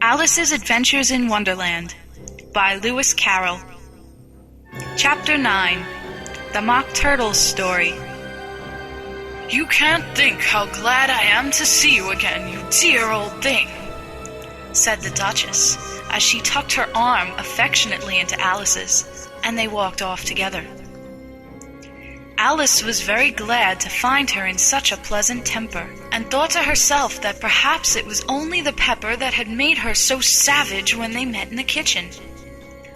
Alice's Adventures in Wonderland by Lewis Carroll. Chapter 9. The Mock Turtle's Story. "You can't think how glad I am to see you again, you dear old thing," said the Duchess, as she tucked her arm affectionately into Alice's, and they walked off together. Alice was very glad to find her in such a pleasant temper, and thought to herself that perhaps it was only the pepper that had made her so savage when they met in the kitchen.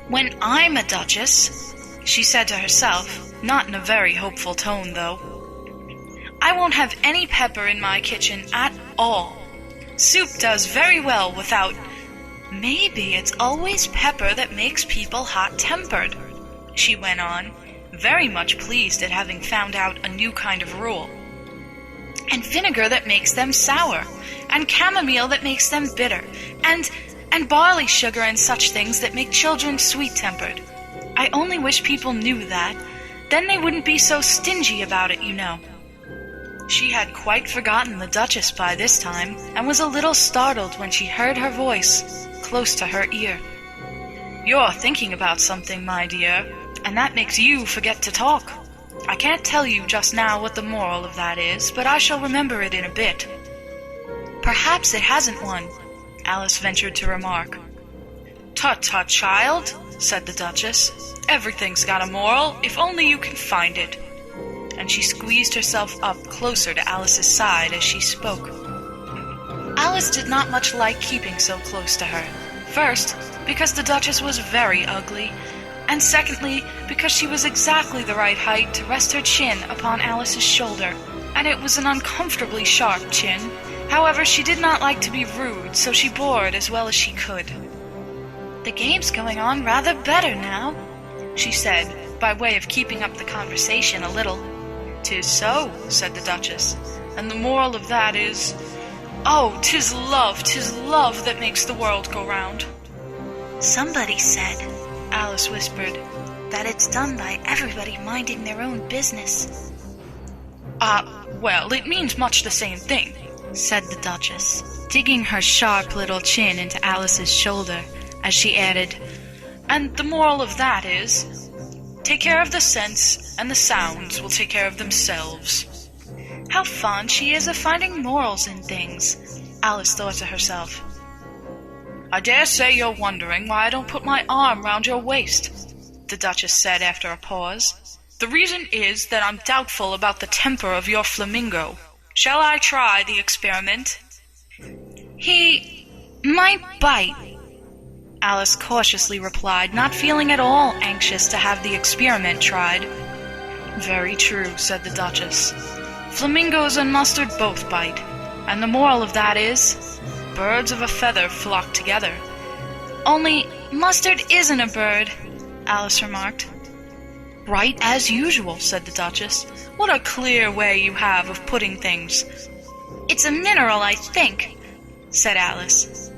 "When I'm a duchess," she said to herself, not in a very hopeful tone, though, "I won't have any pepper in my kitchen at all. Soup does very well without. Maybe it's always pepper that makes people hot-tempered," she went on, very much pleased at having found out a new kind of rule. "And vinegar that makes them sour, and chamomile that makes them bitter, and barley sugar and such things that make children sweet-tempered. I only wish people knew that. Then they wouldn't be so stingy about it, you know." She had quite forgotten the Duchess by this time, and was a little startled when she heard her voice close to her ear. "You're thinking about something, my dear, and that makes you forget to talk. I can't tell you just now what the moral of that is, but I shall remember it in a bit." "Perhaps it hasn't one," Alice ventured to remark. "Tut-tut, child," said the Duchess. "Everything's got a moral, if only you can find it." And she squeezed herself up closer to Alice's side as she spoke. Alice did not much like keeping so close to her. First, because the Duchess was very ugly, and secondly, because she was exactly the right height to rest her chin upon Alice's shoulder, and it was an uncomfortably sharp chin. However, she did not like to be rude, so she bore it as well as she could. "The game's going on rather better now," she said, by way of keeping up the conversation a little. "'Tis so," said the Duchess, "and the moral of that is, oh, 'tis love that makes the world go round." "Somebody said," Alice whispered, "that it's done by everybody minding their own business." Well, it means much the same thing," said the Duchess, digging her sharp little chin into Alice's shoulder, as she added, "and the moral of that is, take care of the sense, and the sounds will take care of themselves." How fond she is of finding morals in things, Alice thought to herself. "I dare say you're wondering why I don't put my arm round your waist," the Duchess said after a pause. "The reason is that I'm doubtful about the temper of your flamingo. Shall I try the experiment?" "He might bite," Alice cautiously replied, not feeling at all anxious to have the experiment tried. "Very true," said the Duchess. "Flamingos and mustard both bite, and the moral of that is, birds of a feather flock together." "Only mustard isn't a bird," Alice remarked. "Right as usual," said the Duchess. "What a clear way you have of putting things." "It's a mineral, I think," said Alice.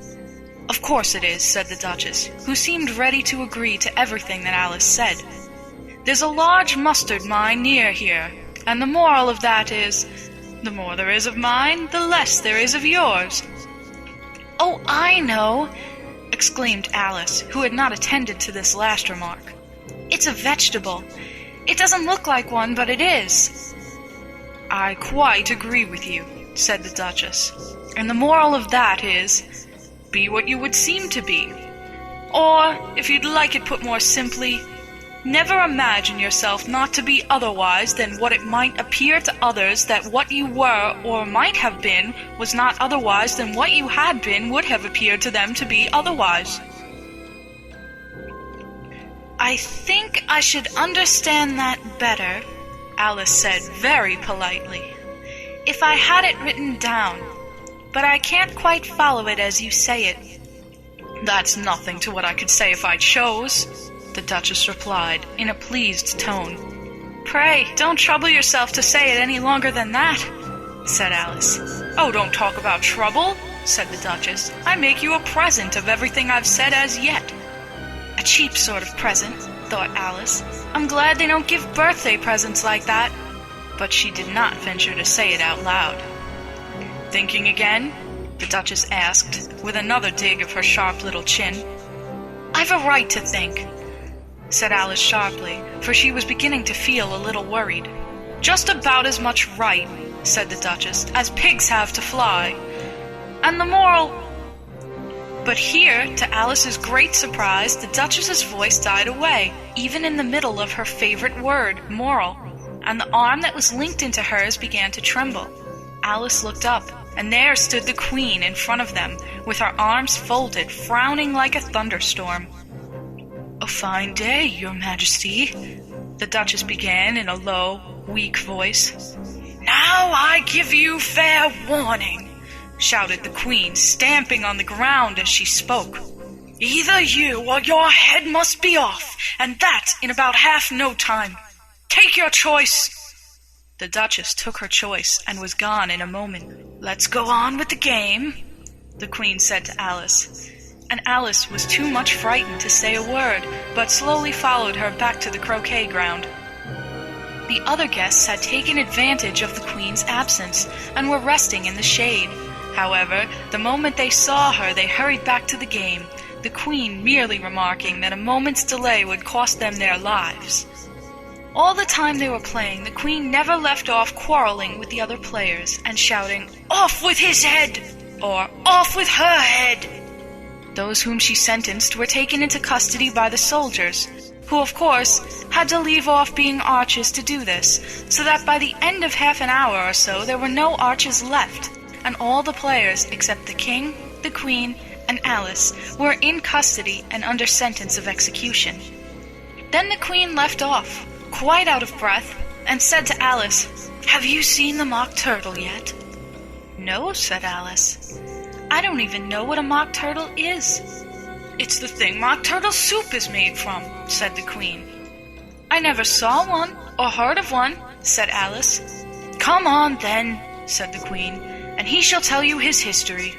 "Of course it is," said the Duchess, who seemed ready to agree to everything that Alice said. "There's a large mustard mine near here, and the moral of that is, the more there is of mine, the less there is of yours." "Oh, I know," exclaimed Alice, who had not attended to this last remark. "It's a vegetable. It doesn't look like one, but it is." "I quite agree with you," said the Duchess. "And the moral of that is, be what you would seem to be. Or, if you'd like it put more simply, never imagine yourself not to be otherwise than what it might appear to others that what you were or might have been was not otherwise than what you had been would have appeared to them to be otherwise." "I think I should understand that better," Alice said very politely, "if I had it written down, but I can't quite follow it as you say it." "That's nothing to what I could say if I chose," the Duchess replied, in a pleased tone. "Pray, don't trouble yourself to say it any longer than that," said Alice. "Oh, don't talk about trouble," said the Duchess. "I make you a present of everything I've said as yet." "A cheap sort of present," thought Alice. "I'm glad they don't give birthday presents like that." But she did not venture to say it out loud. "Thinking again?" the Duchess asked, with another dig of her sharp little chin. "I've a right to think," said Alice sharply, for she was beginning to feel a little worried. "Just about as much right," said the Duchess, "as pigs have to fly. And the moral—" But here, to Alice's great surprise, the Duchess's voice died away, even in the middle of her favorite word, moral, and the arm that was linked into hers began to tremble. Alice looked up, and there stood the Queen in front of them, with her arms folded, frowning like a thunderstorm. "A fine day, Your Majesty," the Duchess began in a low, weak voice. "Now I give you fair warning," shouted the Queen, stamping on the ground as she spoke. "Either you or your head must be off, and that in about half no time. Take your choice." The Duchess took her choice and was gone in a moment. "Let's go on with the game," the Queen said to Alice. And Alice was too much frightened to say a word, but slowly followed her back to the croquet ground. The other guests had taken advantage of the Queen's absence and were resting in the shade. However, the moment they saw her, they hurried back to the game, the Queen merely remarking that a moment's delay would cost them their lives. All the time they were playing, the Queen never left off quarreling with the other players and shouting, "Off with his head!" or "Off with her head!" Those whom she sentenced were taken into custody by the soldiers, who, of course, had to leave off being archers to do this, so that by the end of half an hour or so there were no archers left, and all the players except the King, the Queen, and Alice were in custody and under sentence of execution. Then the Queen left off, quite out of breath, and said to Alice, "Have you seen the mock turtle yet?" "No," said Alice. "I don't even know what a mock turtle is." "It's the thing mock turtle soup is made from," said the Queen. "I never saw one, or heard of one," said Alice. "Come on, then," said the Queen, "and he shall tell you his history."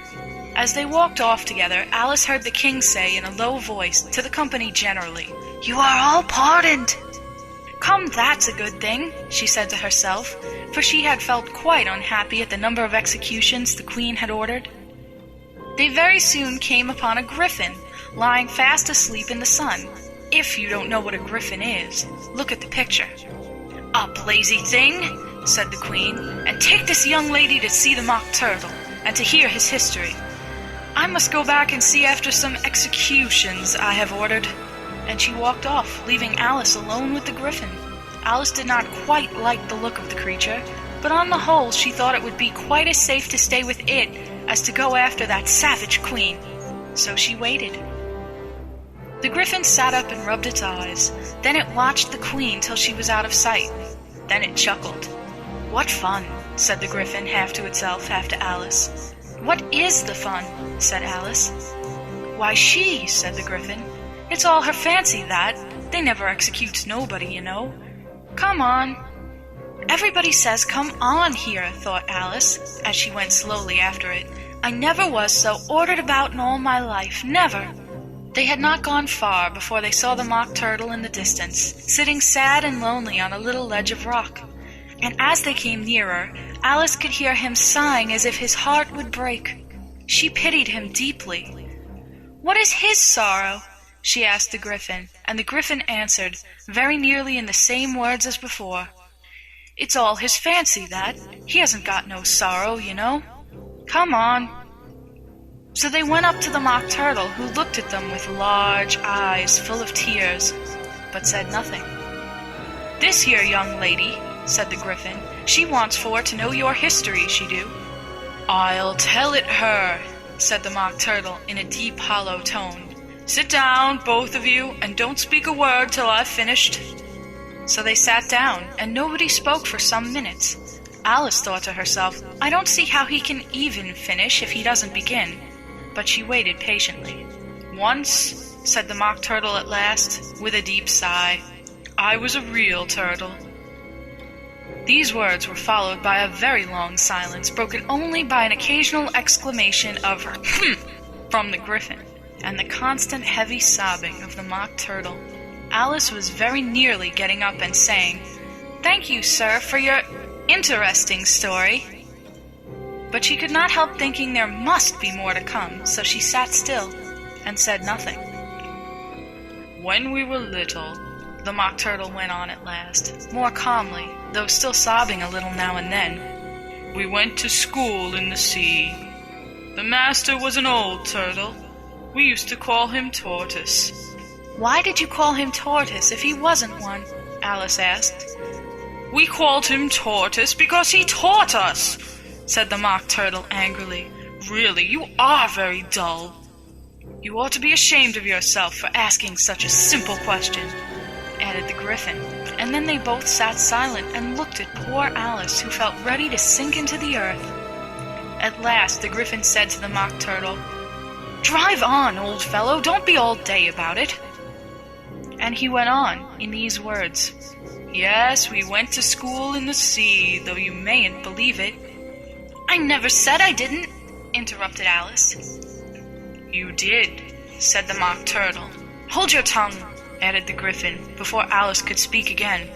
As they walked off together, Alice heard the King say in a low voice to the company generally, "You are all pardoned." "Come, that's a good thing," she said to herself, for she had felt quite unhappy at the number of executions the Queen had ordered. They very soon came upon a griffin, lying fast asleep in the sun. If you don't know what a griffin is, look at the picture. "Up, lazy thing," said the Queen, "and take this young lady to see the mock turtle, and to hear his history. I must go back and see after some executions I have ordered." And she walked off, leaving Alice alone with the griffin. Alice did not quite like the look of the creature, but on the whole she thought it would be quite as safe to stay with it as to go after that savage Queen. So she waited. The griffin sat up and rubbed its eyes. Then it watched the Queen till she was out of sight. Then it chuckled. "What fun," said the griffin, half to itself, half to Alice. "What is the fun?" said Alice. "Why, she," said the griffin. "It's all her fancy, that. They never executes nobody, you know. Come on." "Everybody says come on here," thought Alice, as she went slowly after it. "I never was so ordered about in all my life, never." They had not gone far before they saw the mock turtle in the distance, sitting sad and lonely on a little ledge of rock. And as they came nearer, Alice could hear him sighing as if his heart would break. She pitied him deeply. "What is his sorrow?" she asked the griffin, and the griffin answered, very nearly in the same words as before, "It's all his fancy, that. He hasn't got no sorrow, you know. Come on." So they went up to the mock turtle, who looked at them with large eyes full of tears, but said nothing. "This here young lady," said the griffin, "she wants for to know your history, she do." "I'll tell it her," said the mock turtle in a deep, hollow tone. "Sit down, both of you, and don't speak a word till I've finished." So they sat down, and nobody spoke for some minutes. Alice thought to herself, "I don't see how he can even finish if he doesn't begin." But she waited patiently. "Once," said the mock turtle at last, with a deep sigh, "I was a real turtle." These words were followed by a very long silence, broken only by an occasional exclamation of "Hm!" from the griffin, and the constant heavy sobbing of the mock turtle. Alice was very nearly getting up and saying, "Thank you, sir, for your interesting story." But she could not help thinking there must be more to come, so she sat still and said nothing. "When we were little," the Mock Turtle went on at last, more calmly, though still sobbing a little now and then, "we went to school in the sea. The master was an old turtle. We used to call him Tortoise." "Why did you call him Tortoise if he wasn't one?" Alice asked. "We called him Tortoise because he taught us," said the Mock Turtle angrily. "Really, you are very dull. You ought to be ashamed of yourself for asking such a simple question," added the Gryphon, and then they both sat silent and looked at poor Alice, who felt ready to sink into the earth. At last the Gryphon said to the Mock Turtle, "Drive on, old fellow, don't be all day about it." And he went on in these words, "Yes, we went to school in the sea, though you mayn't believe it." "I never said I didn't," interrupted Alice. "You did," said the Mock Turtle. "Hold your tongue," added the Gryphon, before Alice could speak again.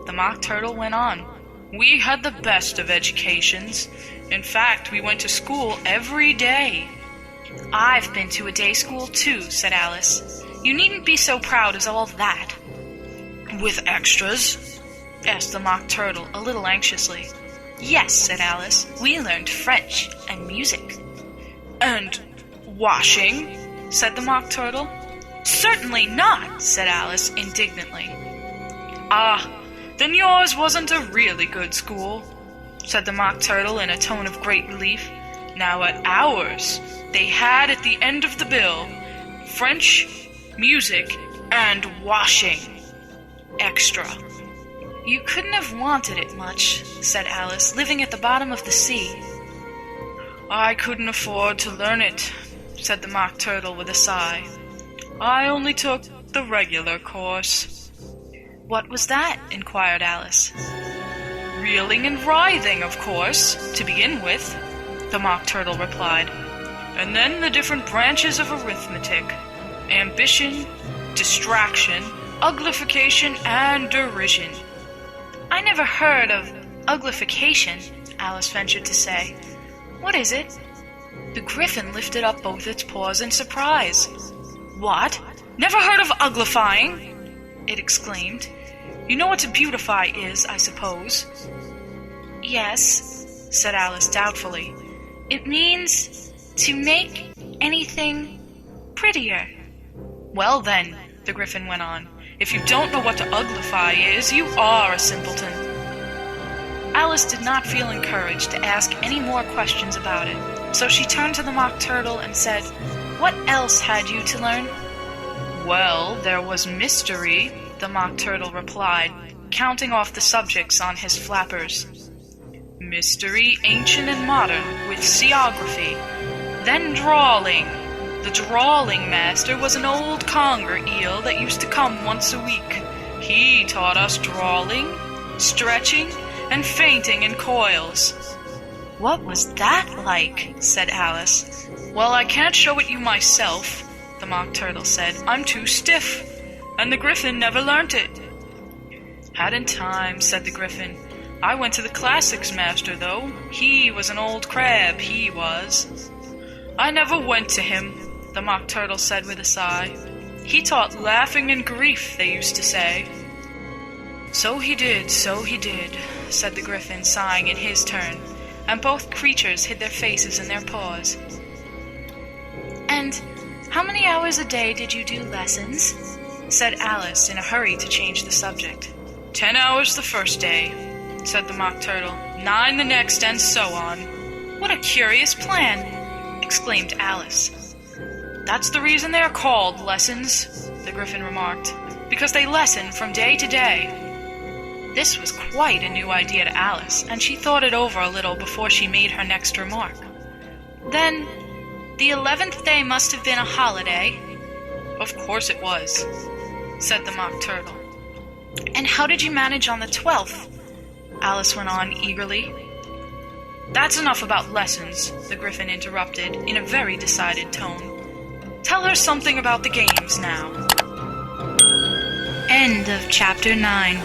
The Mock Turtle went on. "We had the best of educations. In fact, we went to school every day." "I've been to a day school too," said Alice. "You needn't be so proud as all that." "With extras?" asked the Mock Turtle a little anxiously. "Yes," said Alice. "We learned French and music." "And washing?" said the Mock Turtle. "Certainly not," said Alice indignantly. "Ah, then yours wasn't a really good school," said the Mock Turtle in a tone of great relief. "Now at ours, they had at the end of the bill, French, music, and washing. Extra." "You couldn't have wanted it much," said Alice, "living at the bottom of the sea." "I couldn't afford to learn it," said the Mock Turtle with a sigh. "I only took the regular course." "What was that?" inquired Alice. "Reeling and writhing, of course, to begin with," the Mock Turtle replied. "And then the different branches of arithmetic: ambition, distraction, uglification, and derision." "I never heard of uglification," Alice ventured to say. "What is it?" The Gryphon lifted up both its paws in surprise. "What? Never heard of uglifying?" it exclaimed. "You know what to beautify is, I suppose." "Yes," said Alice doubtfully. "It means to make anything prettier." "Well then," the Gryphon went on, "if you don't know what to uglify is, you are a simpleton." Alice did not feel encouraged to ask any more questions about it, so she turned to the Mock Turtle and said, "What else had you to learn?" "Well, there was mystery," the Mock Turtle replied, counting off the subjects on his flappers. "Mystery, ancient and modern, with seaography. Then drawling. The drawling master was an old conger eel that used to come once a week. He taught us drawling, stretching, and fainting in coils." "What was that like?" said Alice. "Well, I can't show it you myself," the Mock Turtle said. "I'm too stiff, and the Gryphon never learnt it." "Hadn't time," said the Gryphon. "I went to the classics master, though. He was an old crab, he was." "I never went to him," the Mock Turtle said with a sigh. "He taught laughing and grief, they used to say." So he did," said the Gryphon, sighing in his turn, and both creatures hid their faces in their paws. "And how many hours a day did you do lessons?" said Alice in a hurry to change the subject. 10 hours the first day," said the Mock Turtle. 9 the next, and so on." "What a curious plan!" exclaimed Alice. "That's the reason they are called lessons," the Gryphon remarked, "because they lesson from day to day." This was quite a new idea to Alice, and she thought it over a little before she made her next remark. "Then the 11th day must have been a holiday?" "Of course it was," said the Mock Turtle. "And how did you manage on the 12th?" Alice went on eagerly. "That's enough about lessons," the Gryphon interrupted in a very decided tone. "Tell her something about the games now." End of Chapter 9.